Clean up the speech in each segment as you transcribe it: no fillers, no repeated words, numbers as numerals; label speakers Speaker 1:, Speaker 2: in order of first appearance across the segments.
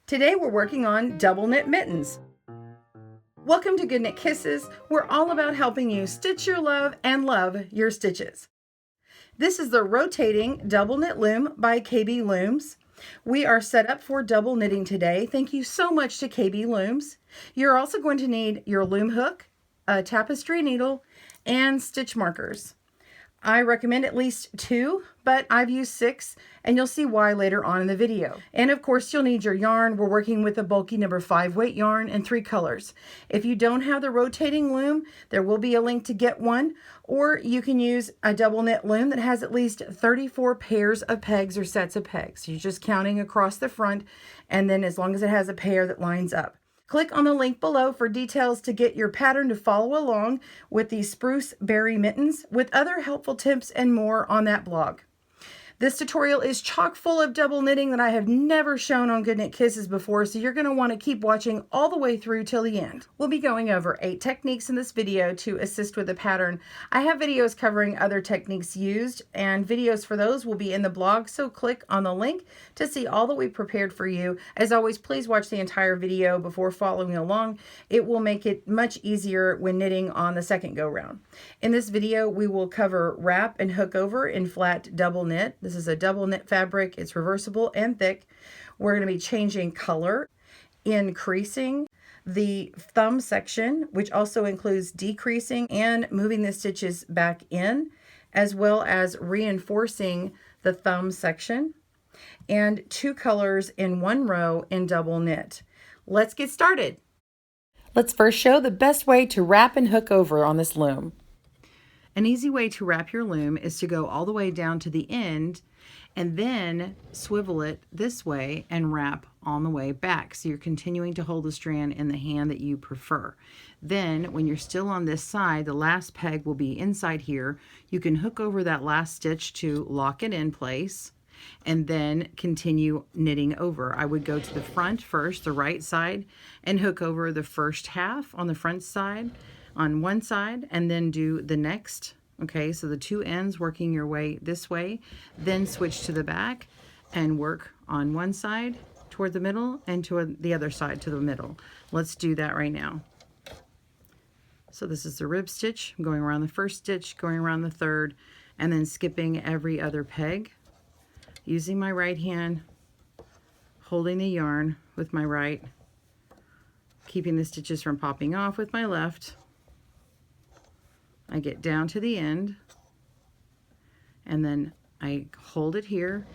Speaker 1: Today we're working on double knit mittens. Welcome to GoodKnit Kisses. We're all about helping you stitch your love and love your stitches. This is the rotating double knit loom by KB Looms. We are set up for double knitting today. Thank you so much to KB Looms. You're also going to need your loom hook, a tapestry needle, and stitch markers. I recommend at least 2, but I've used 6, and you'll see why later on in the video. And of course, you'll need your yarn. We're working with a bulky number 5 weight yarn in 3 colors. If you don't have the rotating loom, there will be a link to get one, or you can use a double knit loom that has at least 34 pairs of pegs or sets of pegs. You're just counting across the front, and then as long as it has a pair that lines up. Click on the link below for details to get your pattern to follow along with these spruce berry mittens with other helpful tips and more on that blog. This tutorial is chock full of double knitting that I have never shown on GoodKnit Kisses before, so you're going to want to keep watching all the way through till the end. We'll be going over 8 techniques in this video to assist with the pattern. I have videos covering other techniques used, and videos for those will be in the blog, so click on the link to see all that we prepared for you. As always, please watch the entire video before following along. It will make it much easier when knitting on the second go round. In this video, we will cover wrap and hook over in flat double knit. This is a double knit fabric. It's reversible and thick. We're going to be changing color, increasing the thumb section, which also includes decreasing and moving the stitches back in, as well as reinforcing the thumb section, and 2 colors in 1 row in double knit. Let's get started. Let's first show the best way to wrap and hook over on this loom. An easy way to wrap your loom is to go all the way down to the end and then swivel it this way and wrap on the way back. So you're continuing to hold the strand in the hand that you prefer. Then when you're still on this side, the last peg will be inside here. You can hook over that last stitch to lock it in place and then continue knitting over. I would go to the front first, the right side, and hook over the first half on the front side on one side, and then do the next. Okay, so the 2 ends working your way this way, then switch to the back and work on one side toward the middle and to the other side to the middle. Let's do that right now. So this is the rib stitch. I'm going around the first stitch, going around the third, and then skipping every other peg. Using my right hand, holding the yarn with my right, keeping the stitches from popping off with my left. I get down to the end, and then I hold it here,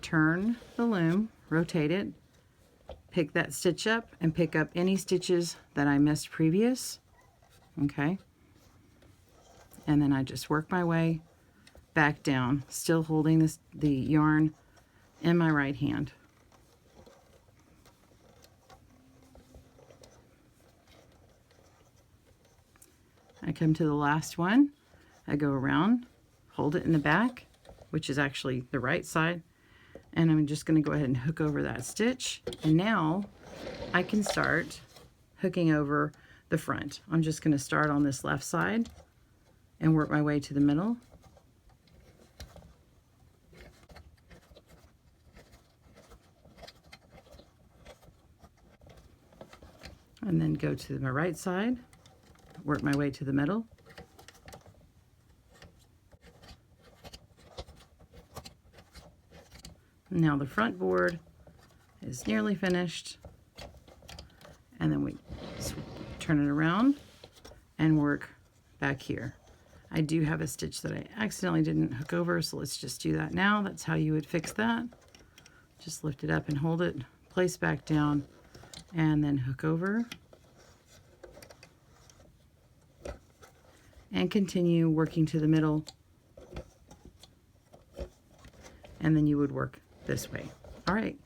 Speaker 1: turn the loom, rotate it, pick that stitch up, and pick up any stitches that I missed previous. Okay, and then I just work my way back down, still holding the yarn in my right hand. I come to the last one, I go around, hold it in the back, which is actually the right side, and I'm just going to go ahead and hook over that stitch, and now I can start hooking over the front. I'm just going to start on this left side and work my way to the middle. And then go to my right side, work my way to the middle. Now the front board is nearly finished, and then we turn it around and work back here. I do have a stitch that I accidentally didn't hook over, so let's just do that now. That's how you would fix that. Just lift it up and hold it, place back down, and then hook over. And continue working to the middle, and then you would work this way. All right,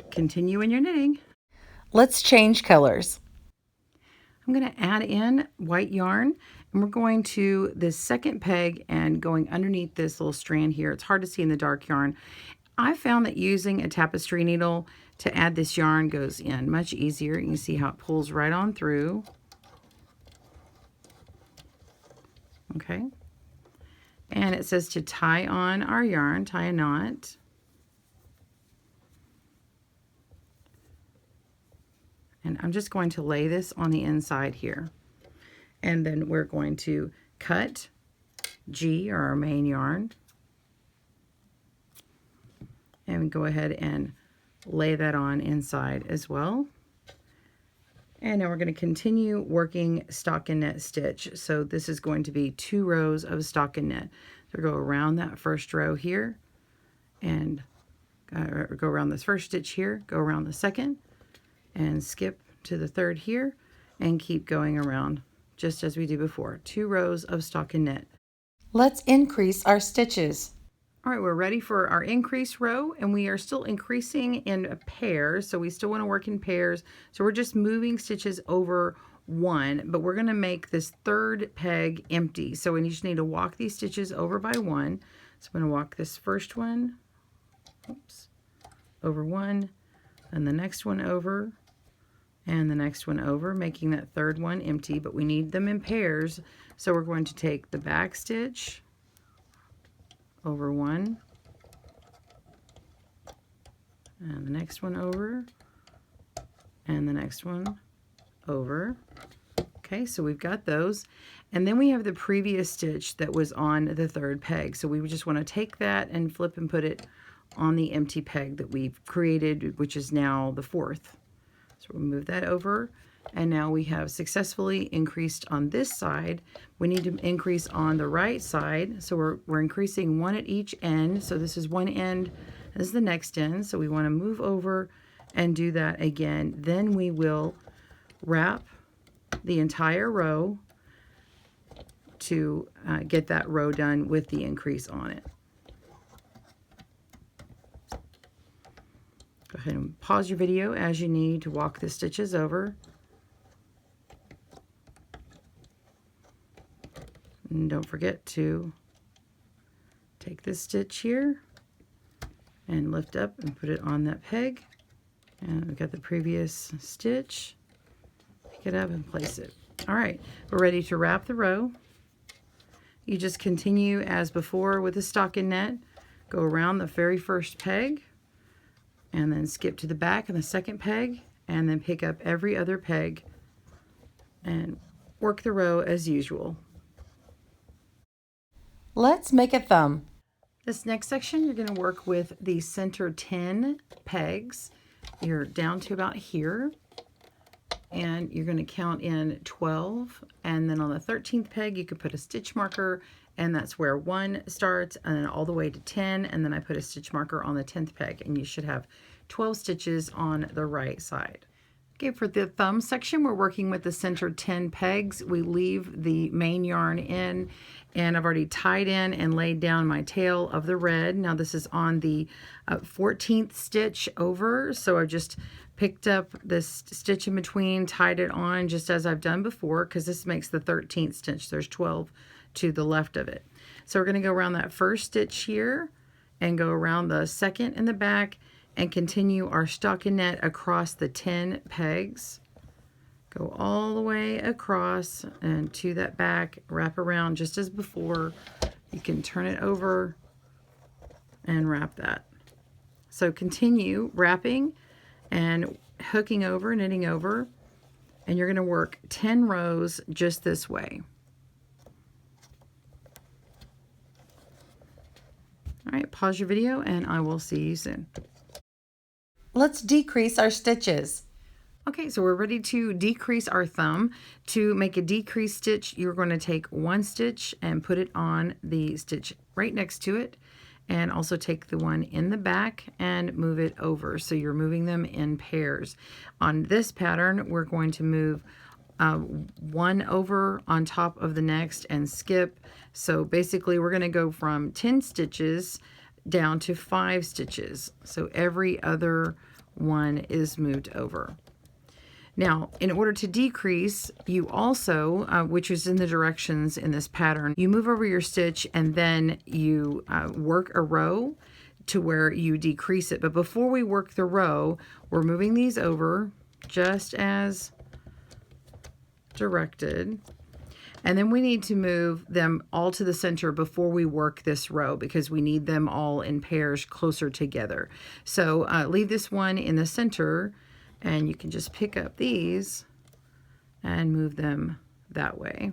Speaker 1: continue in your knitting. Let's change colors. I'm going to add in white yarn, and we're going to this second peg and going underneath this little strand here. It's hard to see in the dark yarn. I found that using a tapestry needle to add this yarn goes in much easier. You can see how it pulls right on through. Okay, and it says to tie on our yarn, tie a knot. And I'm just going to lay this on the inside here. And then we're going to cut G, or our main yarn, and go ahead and lay that on inside as well. And now we're going to continue working stockinette stitch. So this is going to be 2 rows of stockinette. So go around that first row here, and go around this first stitch here, go around the second, and skip to the third here, and keep going around just as we do before. 2 rows of stockinette. Let's increase our stitches. All right, we're ready for our increase row, and we are still increasing in pairs, so we still want to work in pairs. So we're just moving stitches over one, but we're going to make this third peg empty. So we just need to walk these stitches over by one. So I'm going to walk this first one, oops, over one, and the next one over, and the next one over, making that third one empty, but we need them in pairs. So we're going to take the back stitch over one, and the next one over, and the next one over. Okay, so we've got those. And then we have the previous stitch that was on the third peg. So we just want to take that and flip and put it on the empty peg that we've created, which is now the fourth. So we'll move that over. And now we have successfully increased on this side. We need to increase on the right side. So we're increasing one at each end. So this is one end, this is the next end. So we want to move over and do that again. Then we will wrap the entire row to get that row done with the increase on it. Go ahead and pause your video as you need to walk the stitches over. And don't forget to take this stitch here and lift up and put it on that peg. And we've got the previous stitch. Pick it up and place it. All right, we're ready to wrap the row. You just continue as before with the stockinette. Go around the very first peg, and then skip to the back of the second peg, and then pick up every other peg and work the row as usual. Let's make a thumb. This next section, you're going to work with the center 10 pegs. You're down to about here, and you're going to count in 12, and then on the 13th peg you could put a stitch marker, and that's where 1 starts, and then all the way to 10, and then I put a stitch marker on the 10th peg, and you should have 12 stitches on the right side. Okay, for the thumb section, we're working with the center 10 pegs. We leave the main yarn in, and I've already tied in and laid down my tail of the red. Now this is on the 14th stitch over, so I've just picked up this stitch in between, tied it on just as I've done before, because this makes the 13th stitch. There's 12 to the left of it. So we're going to go around that first stitch here and go around the second in the back and continue our stockinette across the 10 pegs. Go all the way across and to that back, wrap around just as before. You can turn it over and wrap that. So continue wrapping and hooking over, knitting over, and you're going to work 10 rows just this way. All right, pause your video and I will see you soon. Let's decrease our stitches. Okay, so we're ready to decrease our thumb. To make a decrease stitch, you're going to take one stitch and put it on the stitch right next to it, and also take the one in the back and move it over. So you're moving them in pairs. On this pattern, we're going to move one over on top of the next and skip. So basically we're going to go from 10 stitches down to 5 stitches. So every other one is moved over. Now, in order to decrease, you also, which is in the directions in this pattern, you move over your stitch and then you work a row to where you decrease it. But before we work the row, we're moving these over just as directed. And then we need to move them all to the center before we work this row, because we need them all in pairs closer together. So leave this one in the center And you can just pick up these and move them that way.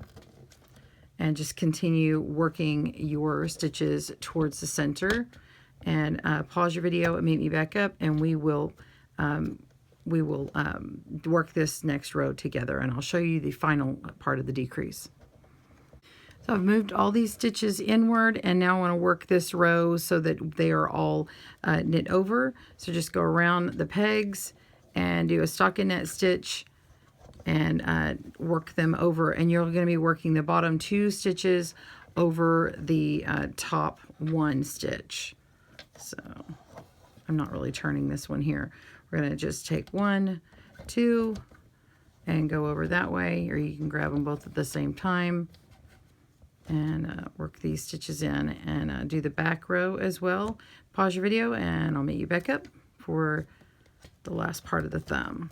Speaker 1: And just continue working your stitches towards the center. And pause your video and meet me back up, and we will work this next row together, and I'll show you the final part of the decrease. So I've moved all these stitches inward, and now I want to work this row so that they are all knit over. So just go around the pegs and do a stockinette stitch and work them over, and you're going to be working the bottom 2 stitches over the top 1 stitch. So I'm not really turning this one here. We're going to just take 1, 2, and go over that way, or you can grab them both at the same time and work these stitches in, and do the back row as well. Pause your video and I'll meet you back up for the last part of the thumb.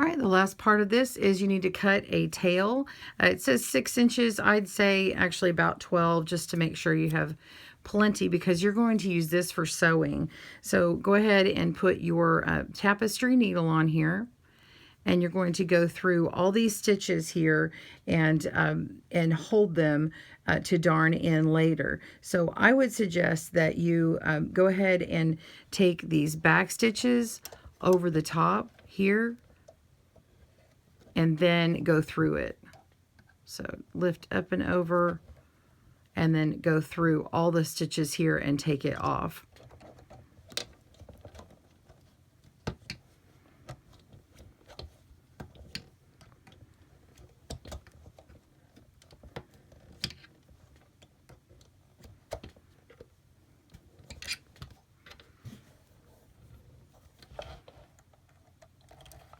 Speaker 1: All right, the last part of this is you need to cut a tail. It says 6 inches. I'd say actually about 12, just to make sure you have plenty, because you're going to use this for sewing. So go ahead and put your tapestry needle on here, and you're going to go through all these stitches here and hold them to darn in later. So I would suggest that you go ahead and take these back stitches over the top here and then go through it. So lift up and over, and then go through all the stitches here and take it off.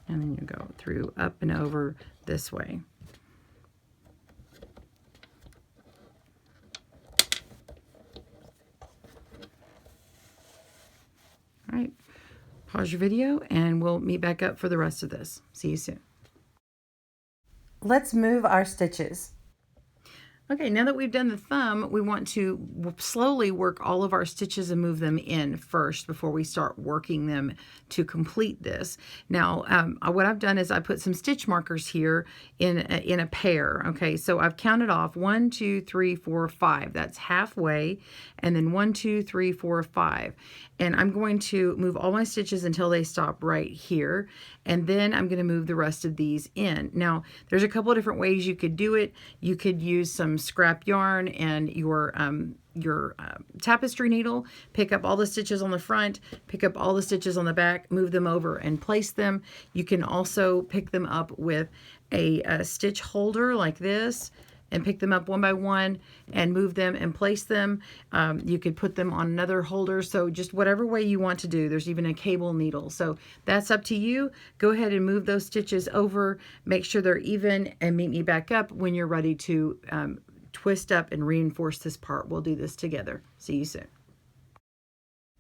Speaker 1: And then you go through up and over this way. All right, pause your video and we'll meet back up for the rest of this. See you soon. Let's move our stitches. Okay, now that we've done the thumb, we want to slowly work all of our stitches and move them in first before we start working them to complete this. Now, what I've done is I put some stitch markers here in a pair. Okay, so I've counted off 1, 2, 3, 4, 5. That's halfway, and then 1, 2, 3, 4, 5. And I'm going to move all my stitches until they stop right here, and then I'm going to move the rest of these in. Now, there's a couple of different ways you could do it. You could use some scrap yarn and your tapestry needle, pick up all the stitches on the front, pick up all the stitches on the back, move them over and place them. You can also pick them up with a stitch holder like this and pick them up one by one and move them and place them. You could put them on another holder, so just whatever way you want to do. There's even a cable needle, so that's up to you. Go ahead and move those stitches over, make sure they're even, and meet me back up when you're ready to twist up and reinforce this part. We'll do this together. See you soon.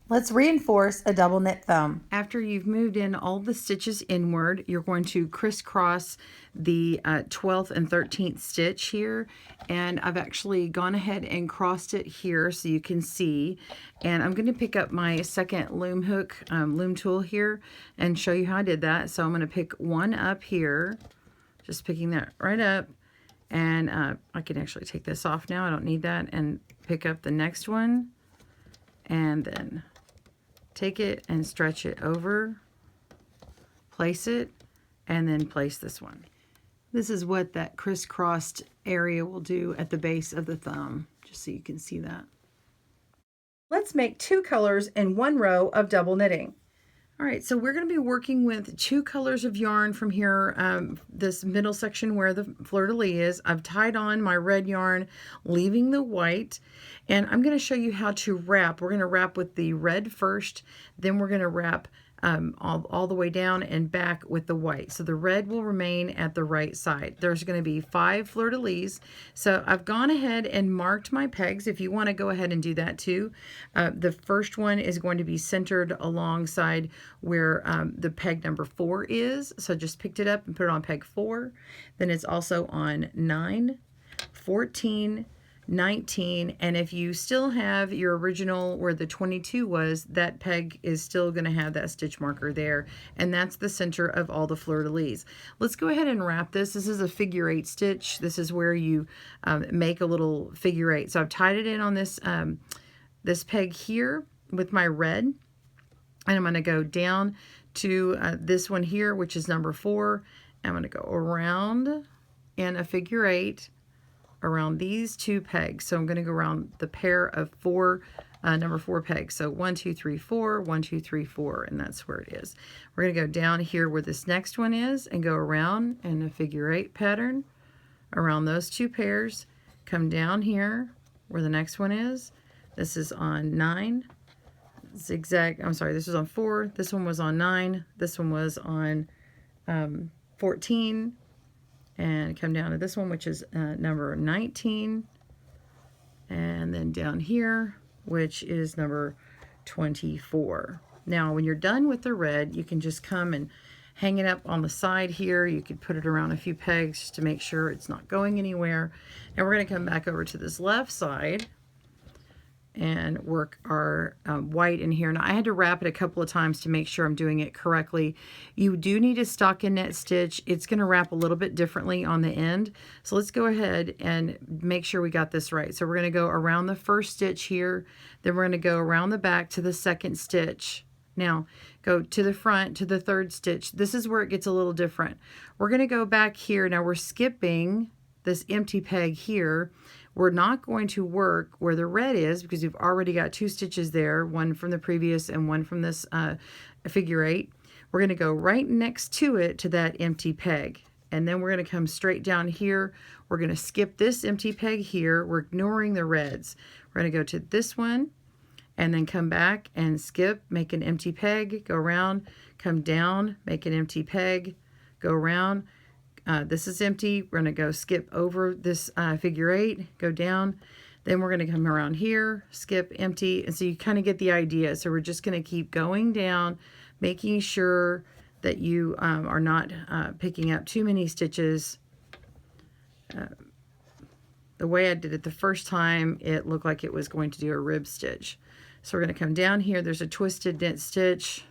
Speaker 1: Let's reinforce a double knit thumb. After you've moved in all the stitches inward, you're going to crisscross the 12th and 13th stitch here, and I've actually gone ahead and crossed it here so you can see. And I'm going to pick up my second loom hook, loom tool here, and show you how I did that. So I'm going to pick one up here, just picking that right up, and I can actually take this off now, I don't need that, and pick up the next one, and then take it and stretch it over, place it, and then place this one. This is what that crisscrossed area will do at the base of the thumb, just so you can see that. Let's make 2 colors in 1 row of double knitting. All right, so we're going to be working with 2 colors of yarn from here, this middle section where the fleur-de-lis is. I've tied on my red yarn, leaving the white, and I'm going to show you how to wrap. We're going to wrap with the red first, then we're going to wrap all the way down and back with the white. So the red will remain at the right side. There's going to be 5 fleur-de-lis. So I've gone ahead and marked my pegs. If you want to go ahead and do that too. The first one is going to be centered alongside where the peg number 4 is. So just picked it up and put it on peg 4. Then it's also on 9, 14, 19, and if you still have your original where the 22 was, that peg is still going to have that stitch marker there, and that's the center of all the fleur-de-lis. Let's go ahead and wrap this. This is a figure 8 stitch. This is where you make a little figure 8. So I've tied it in on this this peg here with my red, and I'm going to go down to this one here, which is number 4. I'm going to go around in a figure 8 around these 2 pegs. So I'm going to go around the pair of 4 number 4 pegs. So 1 2 3 4, 1 2 3 4, and that's where it is. We're going to go down here where this next one is and go around in a figure 8 pattern around those 2 pairs. Come down here where the next one is. This is on 9 zigzag. I'm sorry, this was on 4. This one was on 9. This one was on 14. And come down to this one, which is number 19, and then down here, which is number 24. Now, when you're done with the red, you can just come and hang it up on the side here. You could put it around a few pegs just to make sure it's not going anywhere. And we're going to come back over to this left side and work our white in here. Now I had to wrap it a couple of times to make sure I'm doing it correctly. You do need a stockinette stitch. It's going to wrap a little bit differently on the end. So let's go ahead and make sure we got this right. So we're going to go around the first stitch here, then we're going to go around the back to the second stitch. Now go to the front to the third stitch. This is where it gets a little different. We're going to go back here. Now we're skipping this empty peg here. We're not going to work where the red is because we've already got 2 stitches there, one from the previous and one from this figure 8. We're going to go right next to it to that empty peg, and then we're going to come straight down here. We're going to skip this empty peg here. We're ignoring the reds. We're going to go to this one and then come back and skip, make an empty peg, go around, come down, make an empty peg, go around. This is empty. We're going to go skip over this figure 8, go down. Then we're going to come around here, skip, empty. And so you kind of get the idea. So we're just going to keep going down, making sure that you are not picking up too many stitches. The way I did it the first time, it looked like it was going to do a rib stitch. So we're going to come down here. There's a twisted knit stitch,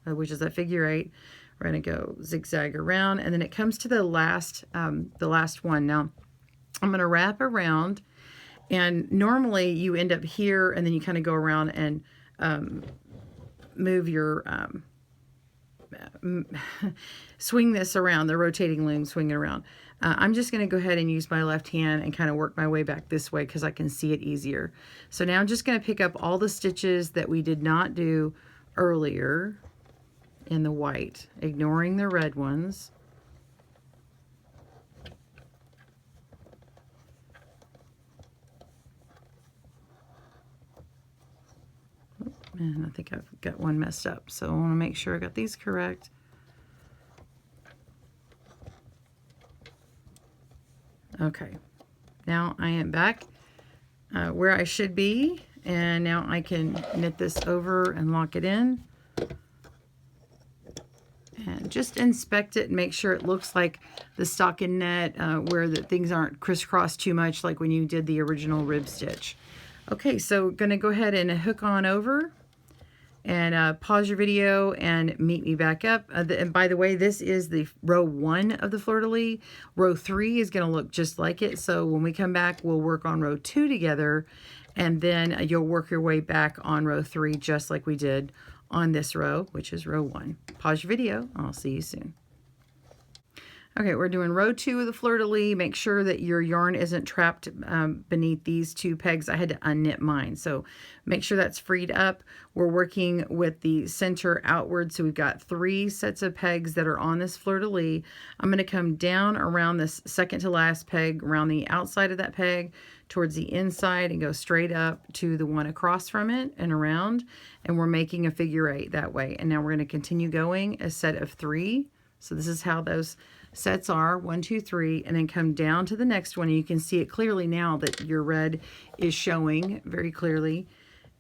Speaker 1: which is that figure 8. We're going to go zigzag around, and then it comes to the last one. Now, I'm going to wrap around, and normally you end up here, and then you kind of go around and move your, swing this around, the rotating loom, swing it around. I'm just going to go ahead and use my left hand and kind of work my way back this way because I can see it easier. So now I'm just going to pick up all the stitches that we did not do earlier in the white, ignoring the red ones. And I think I've got one messed up, so I want to make sure I got these correct. Okay, now I am back where I should be, and now I can knit this over and lock it in. And just inspect it and make sure it looks like the stockinette, where the things aren't crisscrossed too much like when you did the original rib stitch. Okay, so going to go ahead and hook on over and pause your video and meet me back up. And by the way, this is the row 1 of the fleur-de-lis. Row 3 is going to look just like it. So when we come back, we'll work on row 2 together, and then you'll work your way back on row 3 just like we did on this row, which is row 1. Pause your video. I'll see you soon. Okay, we're doing row 2 of the fleur-de-lis. Make sure that your yarn isn't trapped beneath these 2 pegs. I had to unknit mine, so make sure that's freed up. We're working with the center outward, so we've got 3 sets of pegs that are on this fleur-de-lis. I'm going to come down around this second to last peg, around the outside of that peg, towards the inside, and go straight up to the one across from it and around, and we're making a figure 8 that way. And now we're going to continue going a set of 3. So this is how those sets are, 1 2 3, and then come down to the next one, and you can see it clearly now that your red is showing very clearly,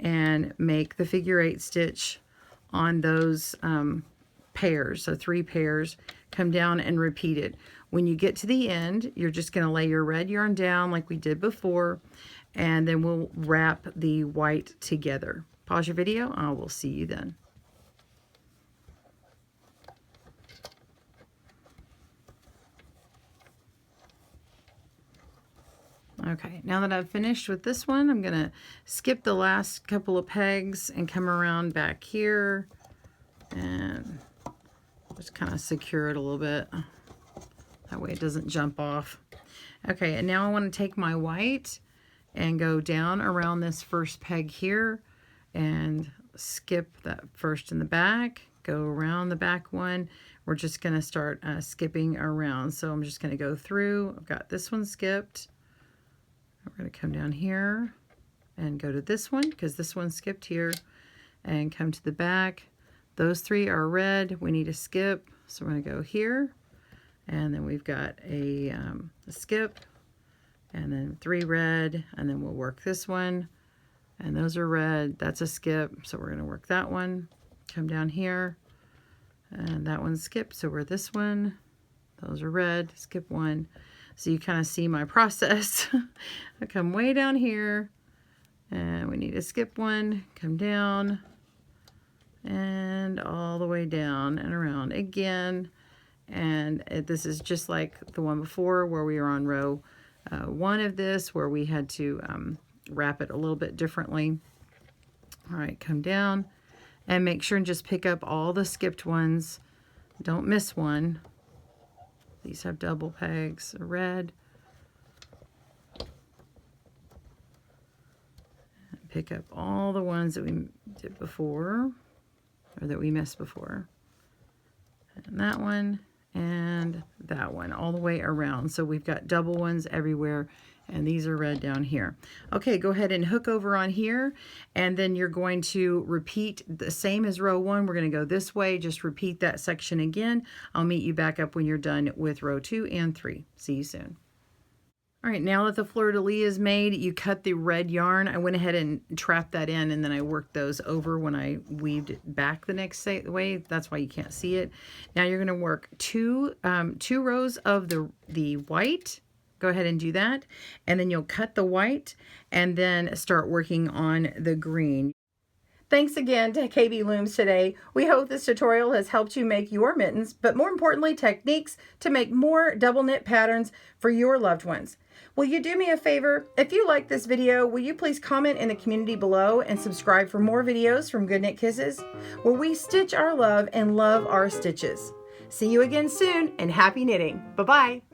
Speaker 1: and make the figure 8 stitch on those pairs, so 3 pairs. Come down and repeat it. When you get to the end, you're just going to lay your red yarn down like we did before, and then we'll wrap the white together. Pause your video. I will see you then. Okay, now that I've finished with this one, I'm going to skip the last couple of pegs and come around back here and just kind of secure it a little bit. That way it doesn't jump off. Okay, and now I want to take my white and go down around this first peg here and skip that first in the back, go around the back one. We're just going to start skipping around. So I'm just going to go through. I've got this one skipped. We're going to come down here and go to this one because this one skipped here, and come to the back. Those 3 are red. We need to skip, so we're going to go here, and then we've got a skip, and then 3 red, and then we'll work this one, and those are red. That's a skip, so we're going to work that one. Come down here, and that one's skipped, so we're this one. Those are red. Skip 1. So you kind of see my process. I come way down here, and we need to skip 1, come down, and all the way down and around again. And this is just like the one before where we were on row 1 of this, where we had to wrap it a little bit differently. All right, come down and make sure and just pick up all the skipped ones. Don't miss one. These have double pegs, a red. And pick up all the ones that we did before, or that we missed before. And that one, and that one, all the way around. So we've got double ones everywhere, and these are red down here. Okay, go ahead and hook over on here, and then you're going to repeat the same as row 1. We're going to go this way, just repeat that section again. I'll meet you back up when you're done with row 2 and 3. See you soon. All right, now that the fleur-de-lis is made, you cut the red yarn. I went ahead and trapped that in, and then I worked those over when I weaved it back the next way. That's why you can't see it. Now you're going to work two rows of the white. Go ahead and do that, and then you'll cut the white and then start working on the green. Thanks again to KB Looms today. We hope this tutorial has helped you make your mittens, but more importantly, techniques to make more double knit patterns for your loved ones. Will you do me a favor? If you like this video, will you please comment in the community below and subscribe for more videos from GoodKnit Kisses, where we stitch our love and love our stitches. See you again soon, and happy knitting. Bye-bye.